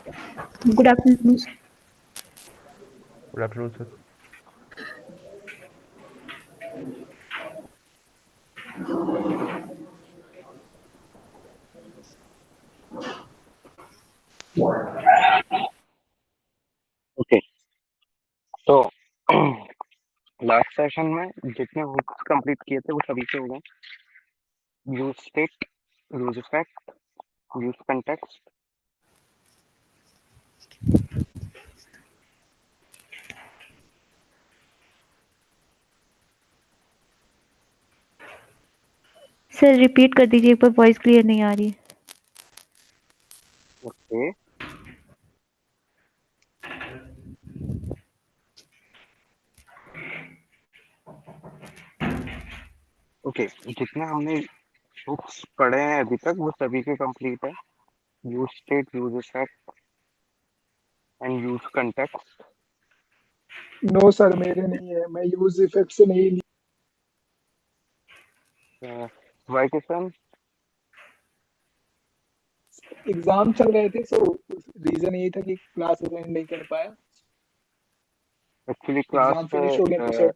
Good afternoon. Good afternoon sir. Okay, तो last session में जितने हुक्स कंप्लीट किए थे वो सभी के हो गए। Use state, use effect, use context. Sir repeat कर दीजिए, एक बार वॉइस क्लियर नहीं आ रही है। ओके ओके, जितने हमने हुक्स पढ़े हैं अभी तक वो सभी के कंप्लीट है। Use state, use effect and use context. No sir, मेरे नहीं है, मैं यूज इफेक्ट से नहीं ली। वाई किशन? एग्जाम चल रहे थे, सो रीजन यही था कि क्लास अटेंड नहीं कर पाया। एक्चुअली एग्जाम क्लास फिनिश हो गया तो सर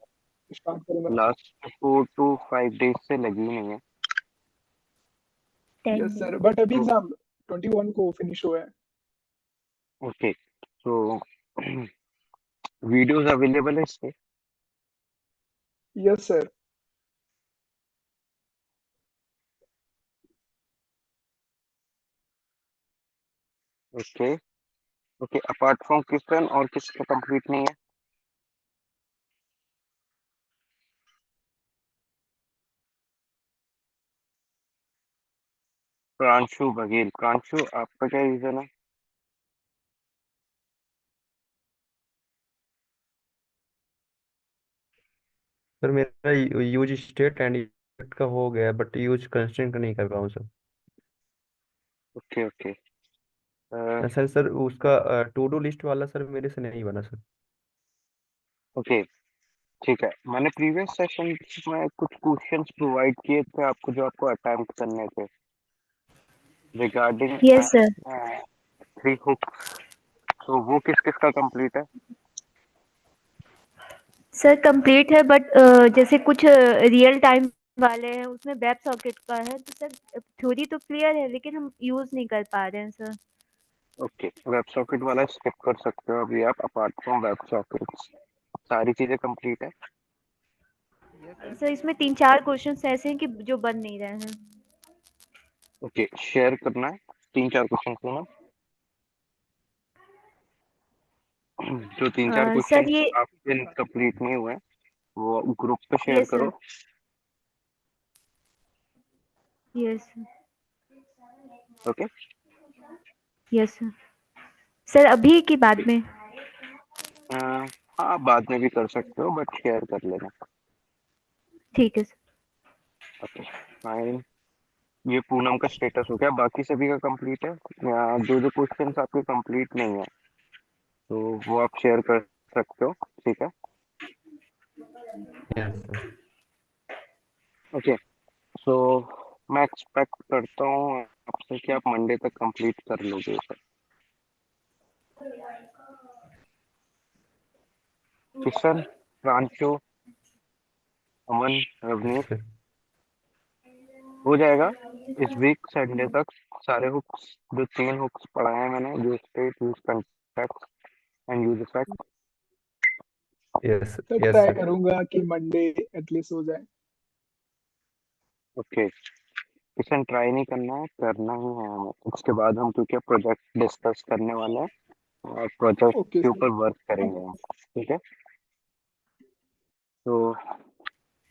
स्टार्ट करूंगा। लास्ट 4 to 5 days से लगी नहीं है। 10 यस डेज। सर, बट अभी तो एग्जाम 21 को फिनिश हुआ है। ओके, तो वीडियोस अवेलेबल है इसके? Yes sir. Okay okay, apart from Kishan और किसका कंप्लीट नहीं है? प्रांशु बघेल। प्रांशु, आपका क्या रीजन है? सर मेरा यूज स्टेट एंड इफेक्ट का हो गया बट यूज कंस्ट्रेंट का नहीं कर पाऊँ सर। ओके ओके सर उसका टू डू लिस्ट वाला सर मेरे से नहीं बना सर। ओके, ठीक है। मैंने प्रीवियस सेशन में कुछ क्वेश्चंस प्रोवाइड किए थे आपको जो आपको अटेम्प्ट करने थे रिगार्डिंग यस सर। 3 hooks। तो वो किस किस का कंप्लीट है? सर कंप्लीट है बट जैसे कुछ रियल टाइम वाले हैं उसमें वेब सॉकेट का है, तो सर थ्योरी तो क्लियर है लेकिन हम यूज नहीं कर पा रहे हैं सर। ओके, वेब सॉकेट वाला स्किप कर सकते हो अभी आप। अपार्ट फ्रॉम वेब सॉकेट्स सारी चीजें कंप्लीट है। सर इसमें 3-4 क्वेश्चंस ऐसे हैं कि जो बन नहीं रहे हैं। ओके, शेयर करना है 3-4 क्वेश्चन को ना। जो 3-4 क्वेश्चन सर ये आपके कंप्लीट नहीं हुए वो ग्रुप पे शेयर यस सर। करो। Yes. Okay, yes sir. Sir अभी की बाद में। हाँ बाद में भी कर सकते हो बट शेयर कर लेना। ठीक है सर। Okay fine. ये पूनम का स्टेटस हो गया, बाकी सभी का कंप्लीट है। जो जो क्वेश्चंस आपके कंप्लीट नहीं है तो वो आप शेयर कर सकते हो, ठीक है। Yes sir. ओके, सो मैं एक्सपेक्ट करता हूँ आपसे कि आप मंडे तक कंप्लीट कर लोगे इसे। किशन, प्रांशु, अमन, रवनीत, सर हो जाएगा इस वीक संडे तक। सारे हुक्स, जो 3 हुक्स पढ़ाए हैं मैंने, use state, use contact and use effect. Yes sir yes try sir. करूंगा कि मंडे एटलीस्ट हो जाए। ओके, किशन ट्राई नहीं करना है, करना ही है हमें। उसके बाद हम क्योंकि प्रोजेक्ट डिस्कस करने वाले हैं और प्रोजेक्ट ओके के सर। ऊपर वर्क करेंगे हम, ठीक है। तो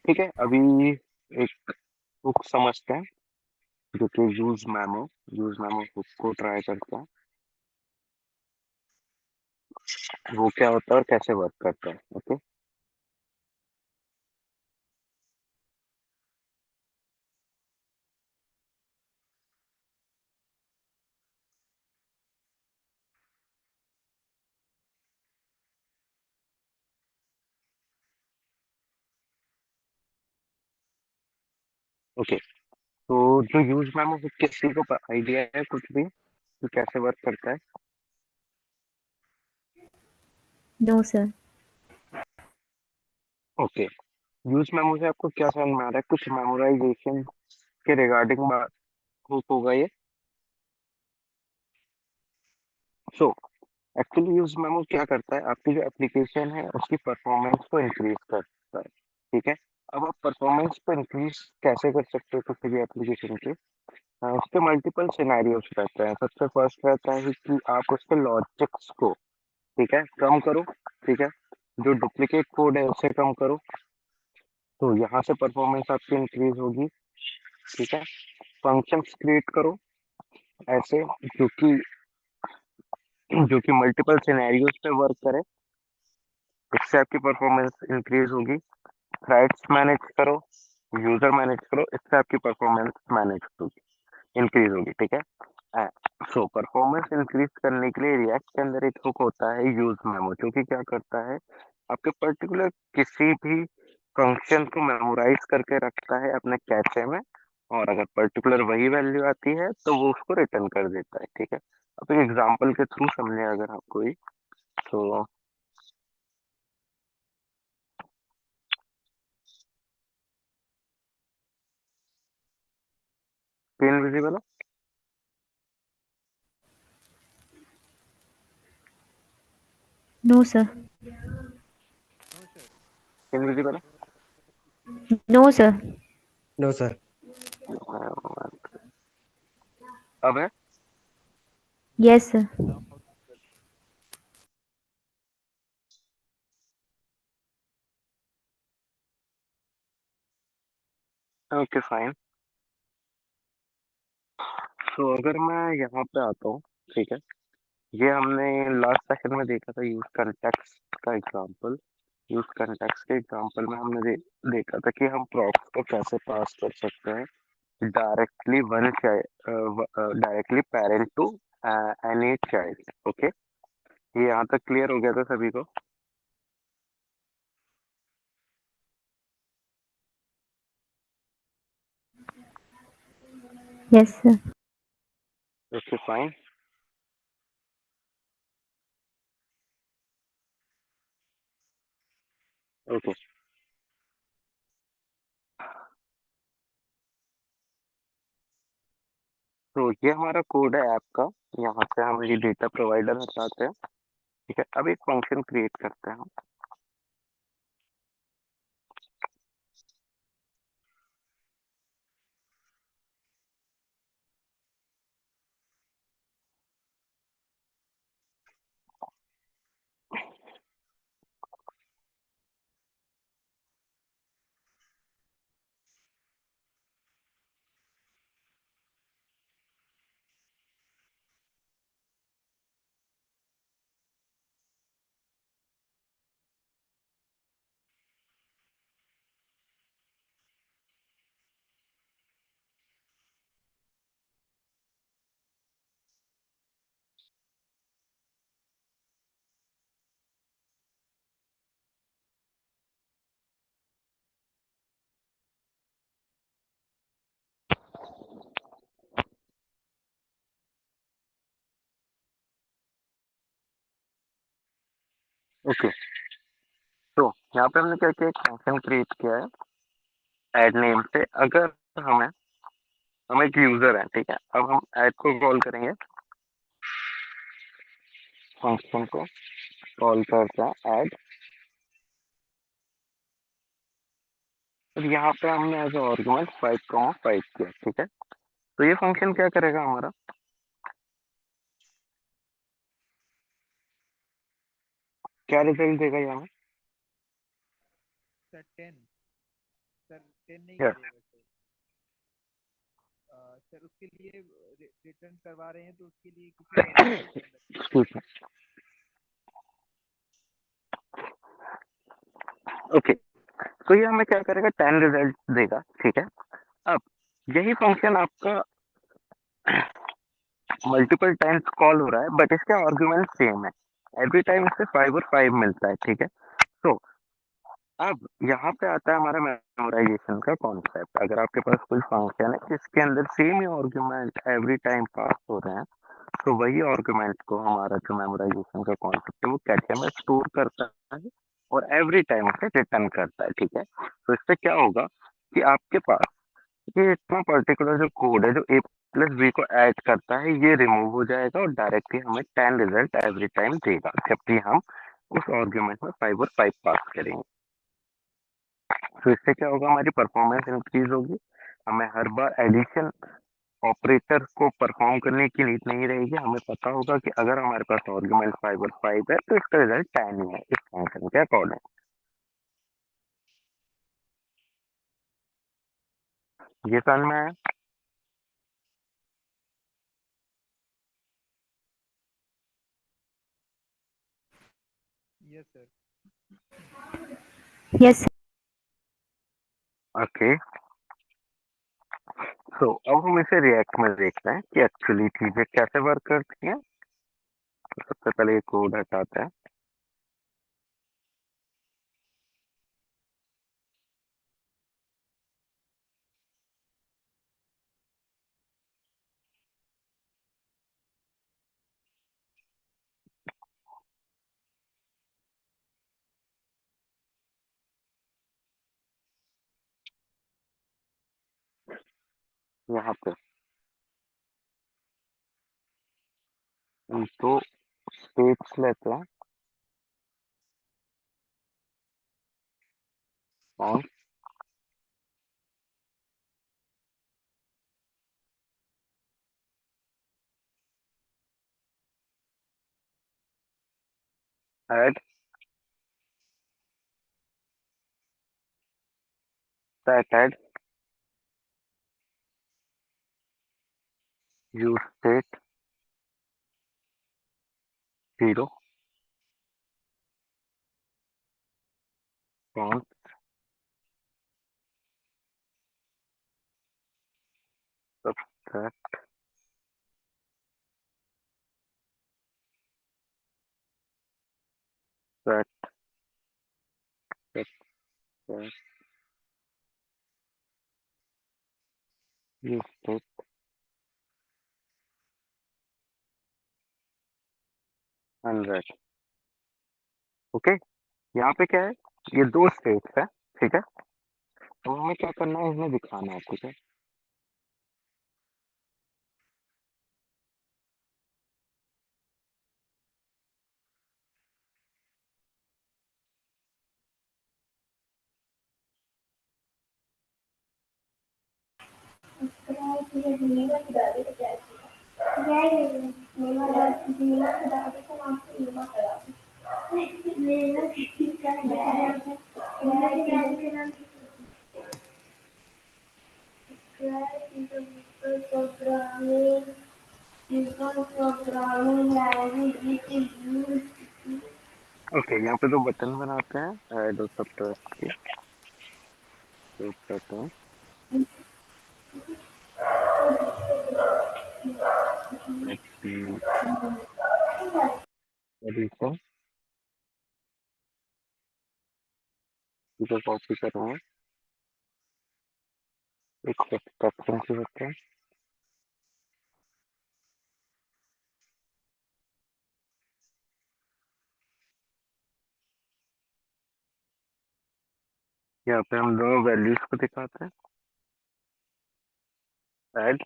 ठीक है, अभी एक बुक समझते हैं जो कि यूज मैमो बुक को ट्राई करते हैं, वो क्या होता है और कैसे वर्क करता है। ओके ओके, तो जो यूज मैमो बुक, किसी को आइडिया है कुछ भी कि कैसे वर्क करता है? No sir. Okay, use memo से आपको क्या समझ में आ रहा है? कुछ मेमोराइजेशन के रिगार्डिंग बात होगा ये। सो एक्चुअली यूज मेमो क्या करता है, आपकी जो एप्लीकेशन है उसकी परफॉर्मेंस को इंक्रीज करता है। ठीक है, अब आप परफॉर्मेंस को इंक्रीज कैसे कर सकते हो किसी भी एप्लीकेशन के? उसके मल्टीपल सिनेरियोस रहते हैं। सबसे फर्स्ट रहता है कि आप उसके लॉजिक्स को, ठीक है, कम करो। ठीक है, जो डुप्लीकेट कोड है उसे कम करो, तो यहाँ से परफॉर्मेंस आपकी इंक्रीज होगी। ठीक है, फंक्शंस क्रिएट करो ऐसे जो कि मल्टीपल सिनेरियोस पे वर्क करे, इससे आपकी परफॉर्मेंस इंक्रीज होगी। थ्रेड्स मैनेज करो, यूजर मैनेज करो, इससे आपकी परफॉर्मेंस मैनेज होगी, इंक्रीज होगी। ठीक है, सो परफॉर्मेंस इंक्रीज करने के लिए रिएक्ट के अंदर एक हुक होता है यूज मेमो, जो कि क्या करता है, आपके पर्टिकुलर किसी भी फंक्शन को मेमोराइज करके रखता है अपने कैचे में, और अगर पर्टिकुलर वही वैल्यू आती है तो वो उसको रिटर्न कर देता है। ठीक है, अब एक एग्जांपल के थ्रू समझे अगर आप कोई, तो स्क्रीन विजिबल है? No sir. स्क्रीन विजिबल है? No sir. No sir. अब है? Yes sir. Okay fine. तो अगर मैं यहाँ पे आता हूँ, ठीक है, ये हमने लास्ट सेशन में देखा था यूज कंटेक्स्ट का एग्जांपल। यूज कंटेक्स्ट के एग्जांपल में हमने देखा था कि हम प्रॉप्स को कैसे पास कर सकते हैं directly one child, directly parent to any child. Okay, ये यहाँ तक क्लियर हो गया था सभी को? Yes sir. Okay fine. Okay, तो ये हमारा कोड है ऐप का। यहाँ से हम ये डेटा प्रोवाइडर हटाते हैं। ठीक है, अब एक फंक्शन क्रिएट करते हैं हम। ओके, तो यहाँ पे हमने क्या किया, एक फंक्शन क्रिएट किया है ऐड नेम से। अगर हमें हम एक यूजर है, ठीक है, अब हम ऐड को कॉल करेंगे, फंक्शन को कॉल करते हैं ऐड। और यहाँ पे हमने एज आर्गुमेंट 5,5 किया। ठीक है, तो ये फंक्शन क्या करेगा हमारा, क्या रिजल्ट देगा यहाँ? सर 10। सर 10 नहीं Yes, करेगा सर। सर उसके लिए रिटर्न करवा रहे हैं तो उसके लिए किसी और को रिटर्न रखिए। excuse me. ओके, तो ये हमें क्या करेगा, 10 रिजल्ट देगा। ठीक है, अब यही फंक्शन आपका मल्टीपल टाइम्स कॉल हो रहा है, बट इसके आर्गुमेंट सेम है। एवरी टाइम इससे 5 और 5 मिलता है। ठीक है, तो अब यहाँ पे आता है हमारा मेमोराइजेशन का कॉन्सेप्ट। अगर आपके पास कोई फंक्शन है जिसके अंदर सेम ही आर्गुमेंट एवरी टाइम पास हो रहे हैं, तो वही आर्गुमेंट को हमारा जो मेमोराइजेशन का कॉन्सेप्ट है वो कैche में स्टोर करता है और एवरी टाइम उसे रिटर्न करता है। ठीक है, तो इससे क्या होगा कि आपके पास ये इतना पर्टिकुलर जो कोड है जो a प्लस बी को ऐड करता है ये रिमूव हो जाएगा और डायरेक्टली हमें 10 रिजल्ट एवरी टाइम देगा, जबकि हम उस आर्गुमेंट में 5 और 5 पास करेंगे। तो इससे क्या होगा, हमारी परफॉर्मेंस इंक्रीज होगी, हमें हर बार एडिशन ऑपरेटर को परफॉर्म करने की नीड नहीं रहेगी। हमें पता होगा कि अगर हमारे पास आर्गुमेंट 5 और 5 है तो इसका रिजल्ट 10 ही है इस फंक्शन के अकॉर्डिंग। ये समझ में आया? Yes sir. यस। ओके, तो अब हम इसे रिएक्ट में देखते हैं कि एक्चुअली चीजें कैसे वर्क करती हैं। तो सबसे पहले ये कोड हटाते हैं। यहाँ पे हम दो स्टेट्स लेते हैं और add set add use state 0 कौन subtract set set use state 100। Okay, यहाँ पे क्या है, ये दो स्टेट्स है। ठीक है, तो हमें क्या करना है, इसमें दिखाना है। ठीक है, ओके, यहाँ पे दो बटन बनाते हैं ऐड और सबट्रैक्ट के। तो करते हैं एडिशन, इसे कॉपी करूँगा, एक सब्ट्रैक्शन से करते हैं। यहाँ पे हम दोनों वैल्यूज को दिखाते हैं ऐड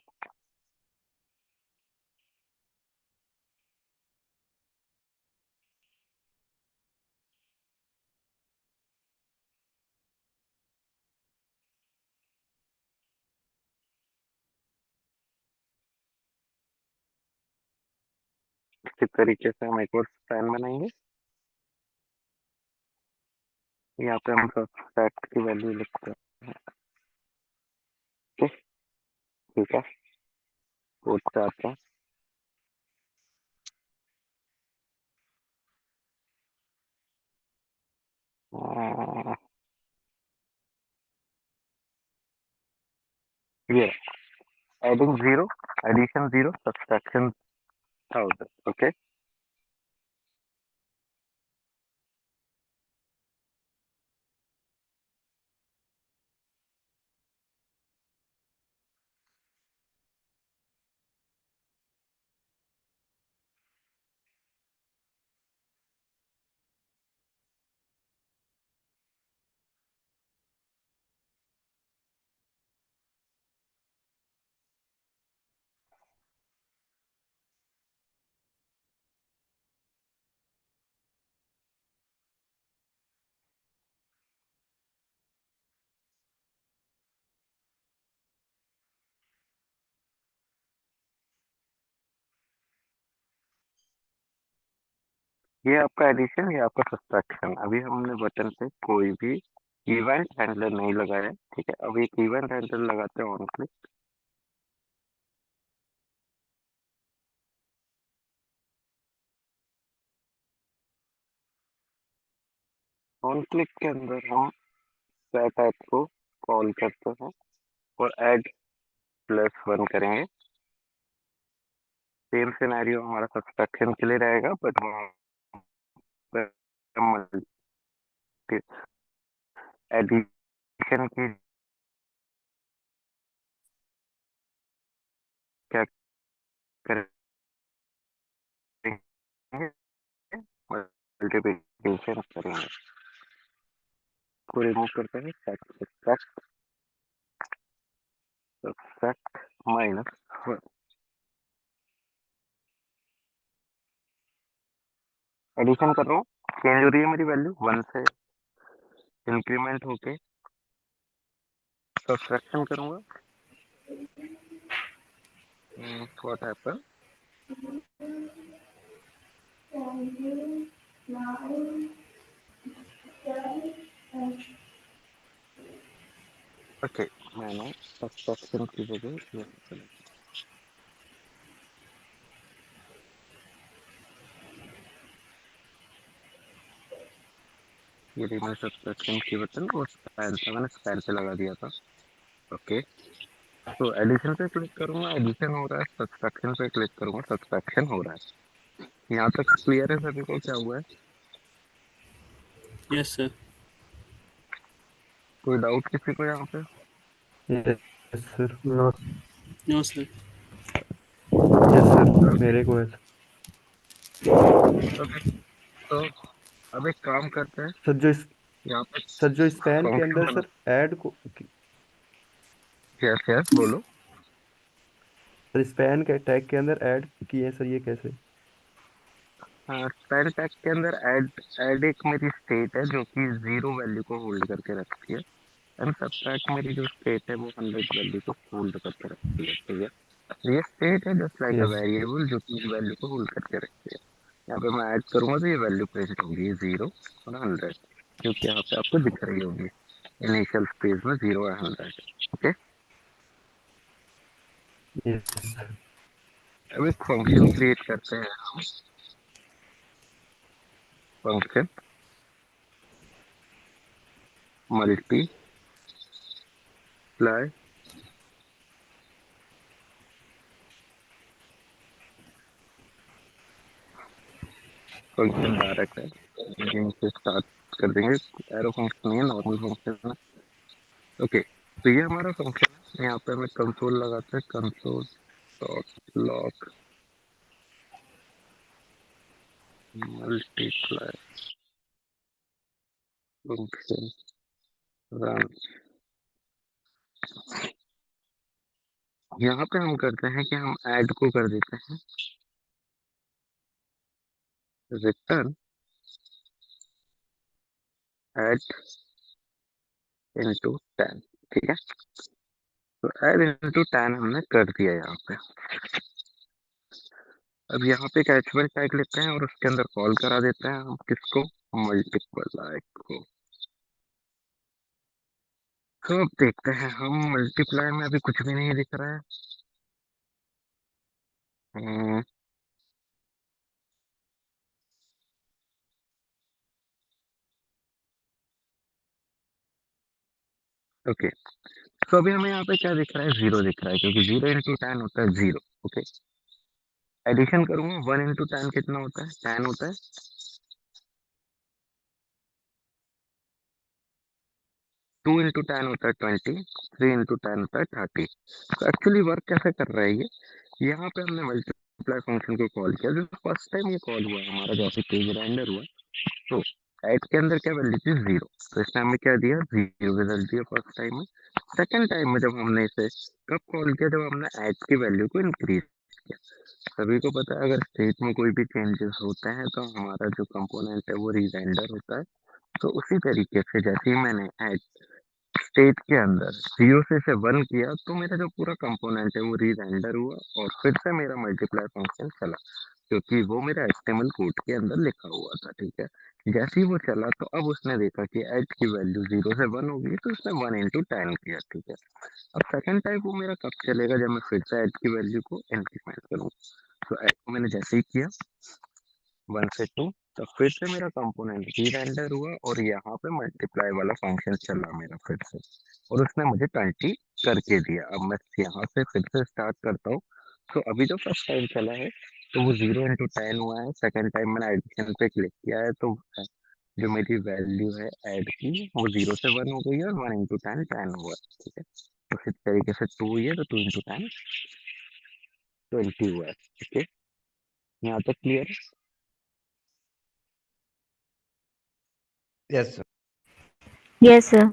इसी तरीके से हम एक और स्पैन बनाएंगे। यहाँ पे हम सब्ट्रैक्ट की वैल्यू लिखते हैं। ठीक ठीक है, कोड से आते हैं। ये एडिंग 0, एडिशन 0, सब्ट्रैक्शन 1000। ओके, ये आपका एडिशन, ये आपका सब्ट्रैक्शन। अभी हमने बटन पे कोई भी इवेंट हैंडलर नहीं लगाया, ठीक है। अब एक इवेंट हैंडलर लगाते हैं ऑन क्लिक। ऑन क्लिक के अंदर हम सेट ऐप को कॉल करते हैं और ऐड +1 करेंगे। सेम सिनेरियो हमारा सब्ट्रैक्शन के लिए रहेगा, बट वहाँ पर एडिशन की क्या करेंगे, मल्टीप्लिकेशन करेंगे। को रिमूव करते हैं, सब्ट्रैक्ट -1। एडिशन कर रहा हूँ, चेंज हो रही है मेरी वैल्यू 1 से इंक्रीमेंट होके। सब्ट्रैक्शन करूंगा, व्हाट हैपन, ओके। मैंने सब्ट्रैक्शन की जगह ये मैंने सब्ट्रैक्शन की बटन और स्पैन था, मैंने स्पैन पे लगा दिया था। ओके, तो एडिशन पे क्लिक करूंगा, एडिशन हो रहा है। सब्ट्रैक्शन पे क्लिक करूंगा, सब्ट्रैक्शन हो रहा है। यहाँ तक क्लियर है सभी को क्या हुआ है? Yes sir. कोई डाउट किसी को यहाँ पे? Yes sir. No sir. Yes sir, मेरे को है ओके, तो अब एक काम करते हैं, सर। यहाँ पे सर जो स्पैन के फंक्शन अंदर बना। सर ऐड को, यस यस, बोलो। सर स्पैन के टैग के अंदर ऐड किए सर, ये कैसे? स्पेल टैग के अंदर ऐड ऐड एक मेरी स्टेट है जो कि 0 वैल्यू को होल्ड करके रखती है, एंड सब्ट्रैक्ट मेरी जो स्टेट है वो 100 वैल्यू को होल्ड करके रखती है, ठीक है। ये स्टेट है जस्ट लाइक अ यस। वेरिएबल जो कि वैल्यू को होल्ड करके रखती है। यहाँ पे मैं ऐड करूंगा तो ये वैल्यू प्रिंट होगी 0 और 100, जो कि यहाँ पे आपको दिख रही होगी इनिशियल स्पेस में 0 और 100। Okay, yes. अब एक फंक्शन क्रिएट करते हैं हम। फंक्शन मल्टीप्लाई फंक्शन डायरेक्ट है, यहीं से स्टार्ट कर देंगे। एरो फंक्शन नहीं है, नॉर्मल फंक्शन है। ओके, तो ये हमारा फंक्शन है। यहाँ पे हमें कंसोल लगाते हैं, console dot log multiply function run. यहाँ पे हम करते हैं कि हम ऐड को कर देते हैं रिटर्न ऐड इनटू 10, ठीक है। तो ऐड इनटू 10 हमने कर दिया यहाँ पे। अब यहाँ पे एक एचटीएमएल टैग लेते हैं और उसके अंदर कॉल करा देते हैं हम किसको, मल्टीप्लाई को। तो अब देखते हैं हम, मल्टीप्लाई में अभी कुछ भी नहीं दिख रहा है। ओके, तो अभी हमें यहाँ पे क्या दिख रहा है, 0 दिख रहा है, क्योंकि 0 × 10 होता है 0। ओके, एडिशन करूंगा, 1 × 10 कितना होता है, 10 होता है। 2 × 10 होता है 20, 3 × 10 होता है 30। तो एक्चुअली वर्क कैसे कर रहा है ये, यहाँ पे हमने मल्टीप्लाई फंक्शन को कॉल किया, जो फर्स्ट टाइम ये कॉल हुआ है हमारा, जैसे पेज रेंडर हुआ। तो ऐड के अंदर क्या वैल्यू थी, 0, तो इसने हमें क्या दिया, 0 रिजल्ट दिया फर्स्ट टाइम में। सेकेंड टाइम में जब हमने इसे कब कॉल किया, जब हमने ऐड की वैल्यू को इंक्रीज किया। सभी को पता है अगर स्टेट में कोई भी चेंजेस होते हैं तो हमारा जो कंपोनेंट है वो रीरेंडर होता है। तो उसी तरीके से जैसे ही मैंने ऐड स्टेट के अंदर 0 से इसे 1 किया तो मेरा जो पूरा कंपोनेंट है वो री रेंडर हुआ और फिर से मेरा मल्टीप्लाई फंक्शन चला, क्योंकि वो मेरा एचटीएमएल कोड के अंदर लिखा हुआ था। ठीक है, जैसे ही वो चला तो अब उसने देखा कि ऐड की वैल्यू 0 से 1 हो गई, तो उसने 1 × 10 किया। ठीक है, अब सेकंड टाइम वो मेरा कब चलेगा, जब मैं फिर से ऐड की वैल्यू को इंक्रीमेंट करूँ। तो ऐड को मैंने जैसे ही किया 1 से 2, तो फिर से मेरा कंपोनेंट री रेंडर हुआ और यहाँ पे मल्टीप्लाई वाला फंक्शन चला मेरा फिर से, और उसने मुझे 20 करके दिया। अब मैं यहाँ से फिर से स्टार्ट करता हूँ। तो अभी जो फर्स्ट टाइम चला है तो वो 0 × 10 हुआ है। सेकंड टाइम मैंने एडिशन पे क्लिक किया है तो जो मेरी वैल्यू है ऐड की वो 0 से 1 हो गई है और 1 × 10 10 हुआ है। ठीक है, तो इस तरीके से 2 हुई है तो 2 × 10 20 हुआ है। ओके, यहाँ तक क्लियर है? Yes sir. Yes sir.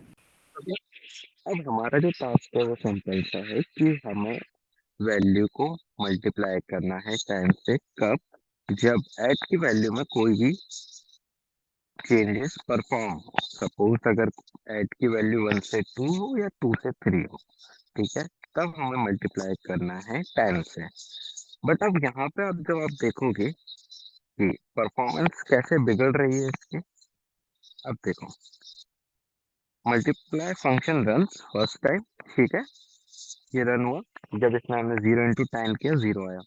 अब हमारा जो टास्क है वो सिंपल सा है कि हमें वैल्यू को मल्टीप्लाई करना है 10 से। कब? जब ऐड की वैल्यू में कोई भी चेंजेस परफॉर्म हो। सपोज अगर ऐड की वैल्यू 1 से 2 हो या 2 से 3 हो, ठीक है, तब हमें मल्टीप्लाई करना है 10 से। बट अब यहाँ पे अब जब आप देखोगे कि परफॉर्मेंस कैसे बिगड़ रही है इसकी, अब देखो multiply function run first time. ठीक है, ये रन हुआ। जब इसमें हमने 0 × 10 किया 0 आया।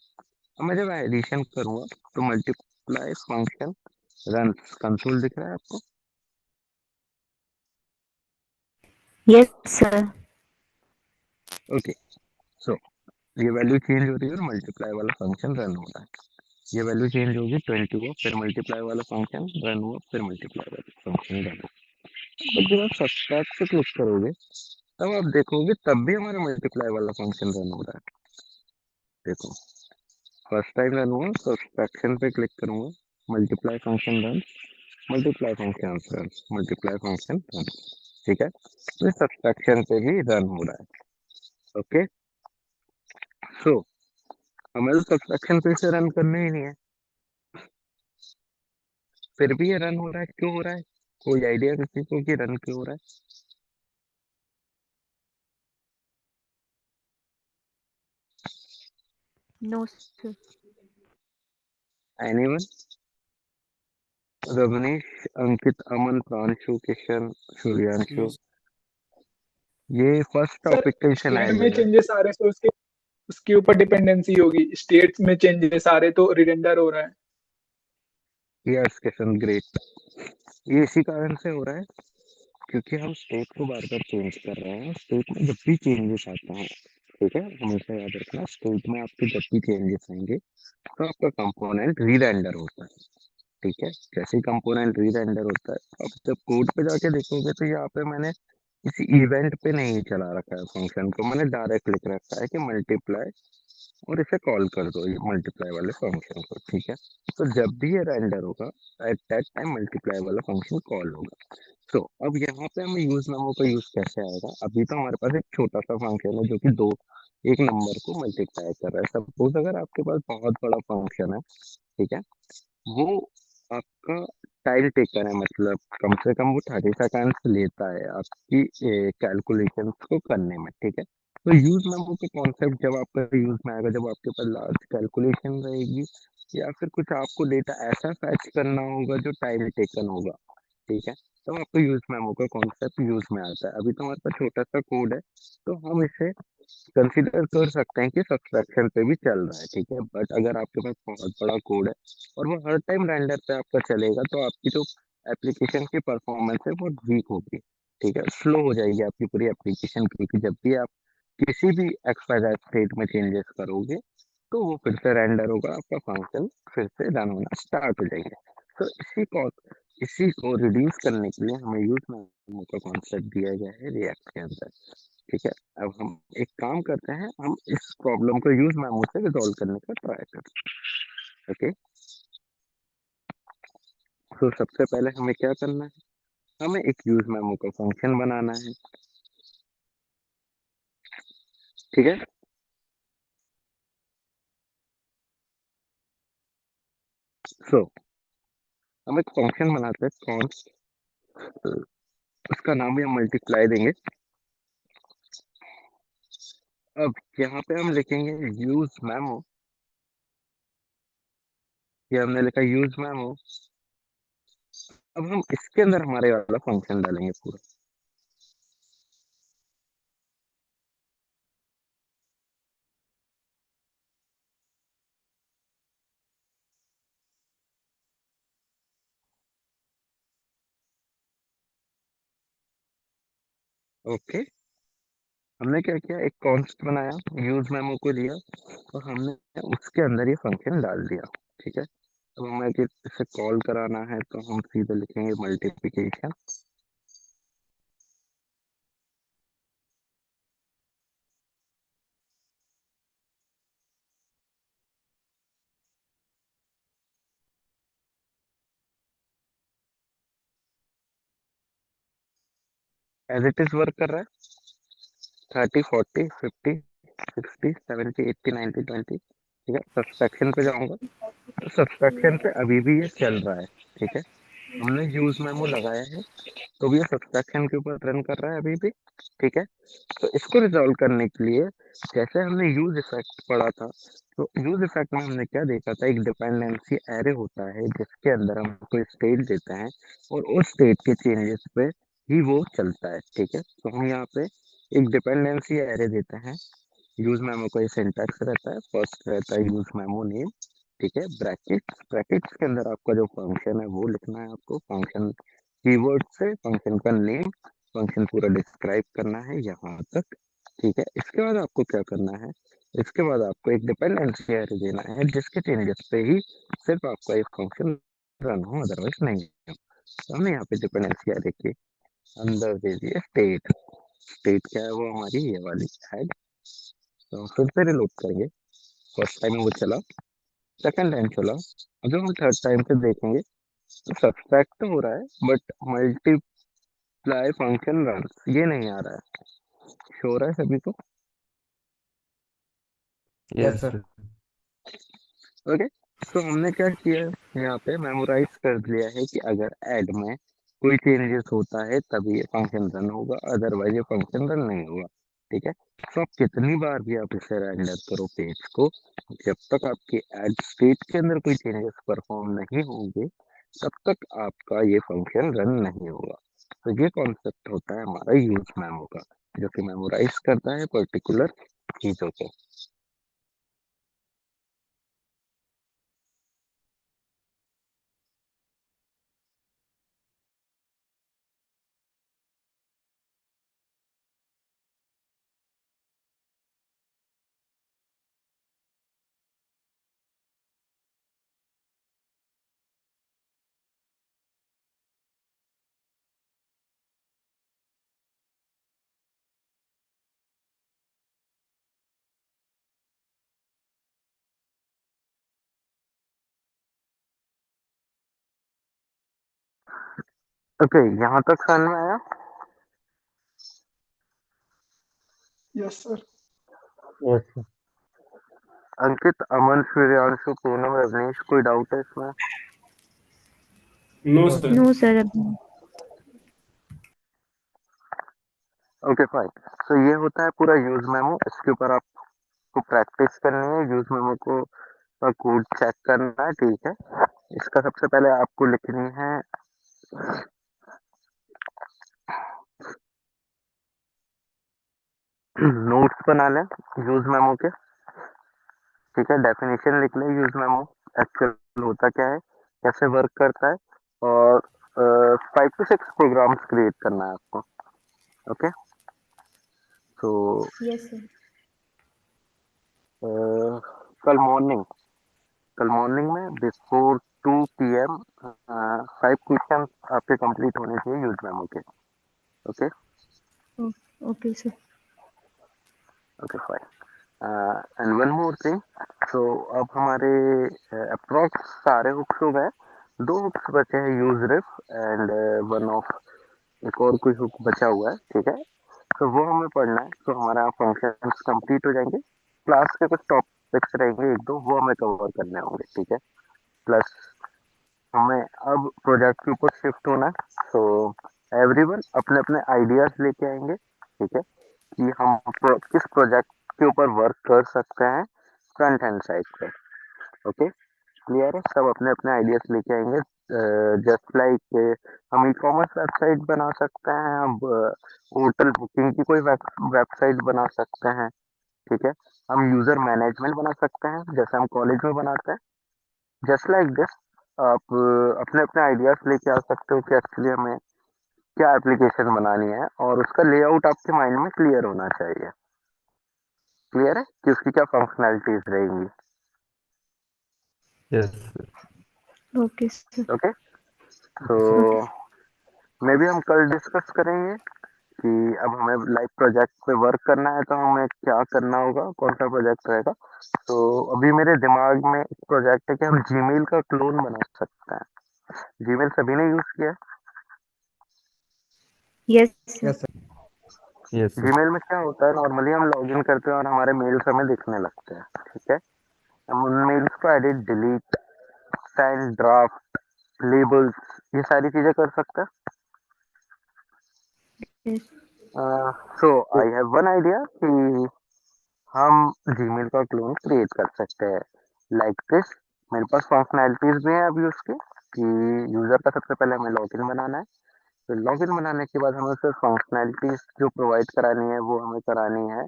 अब मैं जब एडिशन करूंगा तो मल्टीप्लाई फंक्शन रन कंसोल दिख रहा है आपको? Yes sir. ओके, सो ये वैल्यू चेंज हो रही है और मल्टीप्लाई वाला फंक्शन रन हो रहा है। ये वैल्यू चेंज होगी 20 हुआ, फिर मल्टीप्लाई वाला फंक्शन रन हुआ, फिर मल्टीप्लाई वाला फंक्शन रन हुआ। तो जब आप सब्सट्रैक्ट से क्लिक करोगे तब आप देखोगे तब भी हमारा मल्टीप्लाई वाला फंक्शन रन हो रहा है। देखो फर्स्ट टाइम रन हुआ, सब्सट्रैक्शन पे क्लिक करूंगा, multiply function run, multiply function run, multiply function run. ठीक है, तो सब्सट्रैक्शन पे भी रन हो रहा है। ओके, सो हमें तो सब्सट्रैक्शन पे से रन करना ही नहीं है, फिर भी ये रन हो रहा है। क्यों हो रहा है? कोई आइडिया किसी को कि रन क्यों हो रहा नो सर। है? एनीवन? रवनीश, अंकित, अमन, प्रांशु, किशन, सूर्यांशु, नो ये फर्स्ट सर टॉपिक का ही स्टेट में सिनेरियो है। चेंजेस आ रहे हैं तो उसके उसके ऊपर डिपेंडेंसी होगी। स्टेट्स में चेंजेस आ रहे तो रिडेंडर हो रहा है। Yes Kishan, great. ये इसी कारण से हो रहा है क्योंकि हम स्टेट को बार बार चेंज कर रहे हैं। स्टेट में जब भी चेंजेस आते हैं, ठीक है, हमेशा याद रखना, स्टेट में आपके जब भी चेंजेस आएंगे तो आपका कंपोनेंट री रेंडर होता है। ठीक है, जैसे ही कंपोनेंट री रेंडर होता है, अब जब कोड पे जाके देखोगे तो यहाँ पे मैंने किसी इवेंट पे नहीं चला रखा है फंक्शन को, मैंने डायरेक्ट लिख रखा है कि मल्टीप्लाई और इसे कॉल कर दो ये मल्टीप्लाई वाले फंक्शन को। ठीक है, तो जब भी ये रेंडर होगा एट दैट टाइम मल्टीप्लाई वाला फंक्शन कॉल होगा। तो अब यहाँ पे हमें यूज नामों का यूज कैसे आएगा? अभी तो हमारे पास एक छोटा सा फंक्शन है जो कि दो एक नंबर को मल्टीप्लाई कर रहा है। सपोज अगर आपके पास बहुत बड़ा फंक्शन है, ठीक है, वो आपका टाइम टेकर है, मतलब कम से कम वो 30 सेकेंड्स लेता है आपकी कैलकुलेशन को करने में। ठीक है, तो यूज मेमो के कॉन्सेप्ट जब आपका यूज में आएगा, जब आपके पास लार्ज कैलकुलेशन रहेगी या फिर कुछ आपको डेटा ऐसा फैच करना होगा जो टाइम टेकन होगा, ठीक है, तो आपको यूज मेमो का कॉन्सेप्ट यूज में आता है। अभी तो हमारे पास छोटा सा कोड है तो हम इसे कंसिडर कर सकते हैं कि सब्सट्रैक्शन पे भी चल रहा है। ठीक है, बट अगर आपके पास बहुत बड़ा कोड है और वो हर टाइम रेंडर पे आपका चलेगा तो आपकी जो एप्लीकेशन की परफॉर्मेंस है बहुत वीक होगी। ठीक है, स्लो हो जाएगी आपकी पूरी एप्लीकेशन, क्योंकि जब भी आप किसी भी एक्सवाइजेड स्टेट में चेंजेस करोगे तो वो फिर से रेंडर होगा, आपका फंक्शन फिर से रन होना स्टार्ट हो जाएंगे। तो इसी को रिड्यूस करने के लिए हमें यूज मेमो का कॉन्सेप्ट दिया गया है रिएक्ट के अंदर। ठीक है, अब हम एक काम करते हैं, हम इस प्रॉब्लम को यूज मेमो से रिजॉल्व करने का ट्राई करते हैं। ओके, तो सबसे पहले हमें क्या करना है, हमें एक यूज मेमो का फंक्शन बनाना है। ठीक है, सो हम एक फंक्शन बनाते हैं कॉन्स्ट, उसका नाम भी हम मल्टीप्लाई देंगे। अब यहाँ पे हम लिखेंगे यूज मेमो, ये हमने लिखा यूज मेमो। अब हम इसके अंदर हमारे वाला फंक्शन डालेंगे पूरा। ओके, हमने क्या किया, एक कॉन्स्ट बनाया, यूज मेमो को लिया और हमने उसके अंदर ये फंक्शन डाल दिया। ठीक है, अब हमें अगर इसे कॉल कराना है तो हम सीधे लिखेंगे multiplication. As it is work कर रहा है, 30 40 50 60 70 80 90 20। ठीक है, सब्सट्रैक्शन पे जाऊंगा तो सब्सट्रैक्शन पे अभी भी ये चल रहा है। ठीक है, हमने यूज मेमो लगाया है तो भी ये सब्सट्रैक्शन के ऊपर रन कर रहा है अभी भी। ठीक है, तो इसको रिजॉल्व करने के लिए जैसे हमने यूज इफेक्ट पढ़ा था, तो यूज इफेक्ट में हमने क्या देखा था, एक डिपेंडेंसी एरे होता है जिसके अंदर हम कोई स्टेट देते हैं और उस स्टेट के चेंजेस पे ही वो चलता है। ठीक है, तो हम यहाँ पे एक डिपेंडेंसी एरे देते हैं। यूज मेमो का ये सिंटैक्स रहता है, फर्स्ट रहता है यूज मेमो नेम। ठीक है, ब्रैकेट्स, ब्रैकेट्स के अंदर आपका जो फंक्शन है वो लिखना है आपको, फंक्शन कीवर्ड से फंक्शन का नेम, फंक्शन पूरा डिस्क्राइब करना है यहाँ तक। ठीक है, इसके बाद आपको क्या करना है, इसके बाद आपको एक डिपेंडेंसी एरे देना है जिसके चेंजेस पे ही सिर्फ आपका एक फंक्शन रन हो, अदरवाइज नहीं। तो हमने यहाँ पे डिपेंडेंसी एरे के अंदर दे दिया स्टेट। स्टेट क्या है, वो हमारी ये वाली है। तो फिर से रिलोड करेंगे, फर्स्ट टाइम वो चला, सेकंड टाइम चला, अब जब हम थर्ड टाइम पे देखेंगे तो सब्सट्रैक्ट तो हो रहा है बट मल्टीप्लाई फंक्शन रन ये नहीं आ रहा है। शो हो रहा है सभी को? Yes sir. ओके, तो हमने क्या किया है, यहाँ पे मेमोराइज कर दिया है कि अगर ऐड में कोई चेंजेस होता है तभी ये फंक्शन रन होगा, अदरवाइज ये फंक्शन रन नहीं होगा। ठीक है, तो आप कितनी बार भी आप इसे रेंडर करो पेज को, जब तक आपके ऐड स्टेट के अंदर कोई चेंजेस परफॉर्म नहीं होंगे तब तक आपका ये फंक्शन रन नहीं होगा। तो ये कॉन्सेप्ट होता है हमारा यूज मेमो का, जो कि मेमोराइज करता है पर्टिकुलर चीजों को। ओके, यहाँ तक समझ में आया? Yes sir. Yes. Ankit, Aman, Suryanshu, Poonam, Rajneesh, कोई डाउट है इसमें? No sir. नो सर अभी। ओके फाइन, तो ये होता है पूरा यूज मेमो। इसके ऊपर आपको प्रैक्टिस करनी है, यूज मेमो को का कोड चेक करना है। ठीक है, इसका सबसे पहले आपको लिखनी है नोट्स बना लें यूज मेमो के। ठीक है, डेफिनेशन लिख लें यूज मेमो, एक्चुअल होता क्या है, कैसे वर्क करता है, और 5 to 6 प्रोग्राम्स क्रिएट करना है आपको। ओके, तो यस सर। कल मॉर्निंग में बिफोर 2 PM 5 क्वेश्चन आपके कंप्लीट होने चाहिए यूज मेमो के। Okay okay sir. Okay fine, and one more thing, तो अब हमारे अप्रोक्स सारे हुक्स हो गए, 2 हुक्स बचे हैं, use ref and one of एक और कोई हुक बचा हुआ है। ठीक है, तो वो हमें पढ़ना है, तो हमारा फंक्शन कंप्लीट हो जाएंगे। क्लास के कुछ टॉपिक्स रहेंगे एक दो, वो हमें कवर करने होंगे। ठीक है, प्लस हमें अब प्रोजेक्ट के ऊपर शिफ्ट होना है, तो एवरीवन अपने अपने आइडियाज लेके आएंगे। ठीक है, कि हम किस प्रोजेक्ट उसके ऊपर वर्क कर सकते हैं फ्रंट हैंड साइड पे। ओके, क्लियर है? सब अपने अपने आइडियाज लेके आएंगे। जस्ट लाइक हम ई कॉमर्स वेबसाइट बना सकते हैं, हम होटल बुकिंग की कोई वेबसाइट बना सकते हैं, ठीक है? हम यूजर मैनेजमेंट बना सकते हैं जैसे हम कॉलेज में बनाते हैं। जस्ट लाइक दिस आप अपने अपने आइडियाज लेके आ सकते हो कि एक्चुअली हमें क्या एप्लीकेशन बनानी है, और उसका लेआउट आपके माइंड में क्लियर होना चाहिए। क्लियर है कि उसकी क्या फंक्शनैलिटीज रहेंगी? Yes sir. Okay sir. Okay, तो ओके मे भी हम कल डिस्कस करेंगे कि अब हमें लाइव प्रोजेक्ट पे वर्क करना है तो हमें क्या करना होगा, कौन सा प्रोजेक्ट रहेगा। तो अभी मेरे दिमाग में एक प्रोजेक्ट है कि हम जीमेल का क्लोन बना सकते हैं। जीमेल सभी ने यूज किया है। Yes sir. Yes sir. Gmail में क्या होता है, नॉर्मली हम लॉगिन करते हैं और हमारे मेल्स हमें दिखने लगते हैं, ठीक है? हम उन मेल्स को edit, delete, send, draft, labels, ये सारी चीजें कर सकते हैं। Yes so I have one idea कि हम जीमेल का क्लोन क्रिएट कर सकते हैं लाइक दिस। मेरे पास फंक्शनैलिटीज भी हैं अभी उसके, कि यूजर का सबसे पहले हमें लॉगिन बनाना है। फिर लॉगिन बनाने के बाद हमें उसे फंक्शनैलिटीज जो प्रोवाइड करानी है वो हमें करानी है।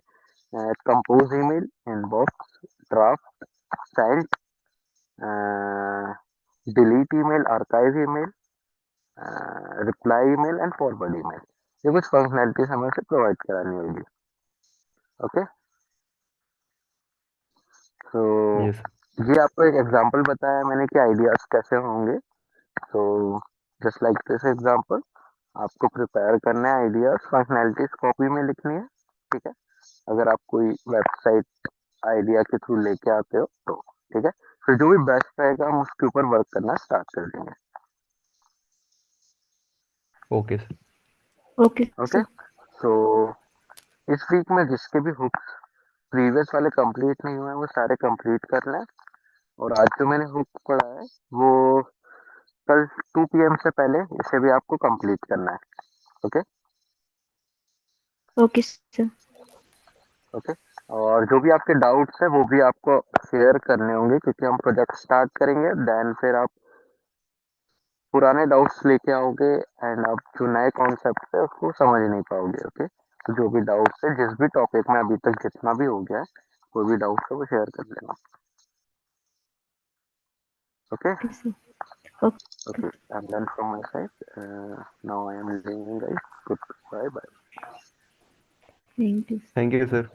Compose email, inbox, draft, send, delete email, archive email, reply email and forward email. ये कुछ फंक्शनैलिटीज हमें उसे प्रोवाइड करानी होगी। ओके, तो यस ये आपको एक एग्जांपल बताया मैंने कि आइडियाज कैसे होंगे। तो जस्ट लाइक दिस एग्जांपल, आपको प्रिपेयर करना है आइडियाज, फंक्शनैलिटीज कॉपी में लिखनी है, ठीक है? अगर आप कोई वेबसाइट आइडिया के थ्रू लेके आते हो तो, ठीक है? फिर जो भी बेस्ट रहेगा हम उसके ऊपर वर्क करना स्टार्ट कर देंगे। Okay sir. Okay okay, sir. तो इस वीक में जिसके भी हुक्स प्रीवियस वाले कंप्लीट नहीं हुए हैं वो सारे कंप्लीट कर लें। और आज जो मैंने हुक पढ़ा है वो कल 2 PM से पहले इसे भी आपको कंप्लीट करना है। Okay okay sir. ओके, और जो भी आपके डाउट्स है वो भी आपको शेयर करने होंगे क्योंकि हम प्रोजेक्ट स्टार्ट करेंगे। देन फिर आप पुराने डाउट्स लेके आओगे एंड आप जो नए कॉन्सेप्ट है उसको समझ नहीं पाओगे। ओके, तो जो भी डाउट्स है जिस भी टॉपिक में अभी तक जितना भी हो गया है कोई भी डाउट है वो शेयर कर लेना। Okay okay sir. Okay. Okay, I am done from my side. Now I am leaving guys. Good bye bye. Thank you. Thank you sir.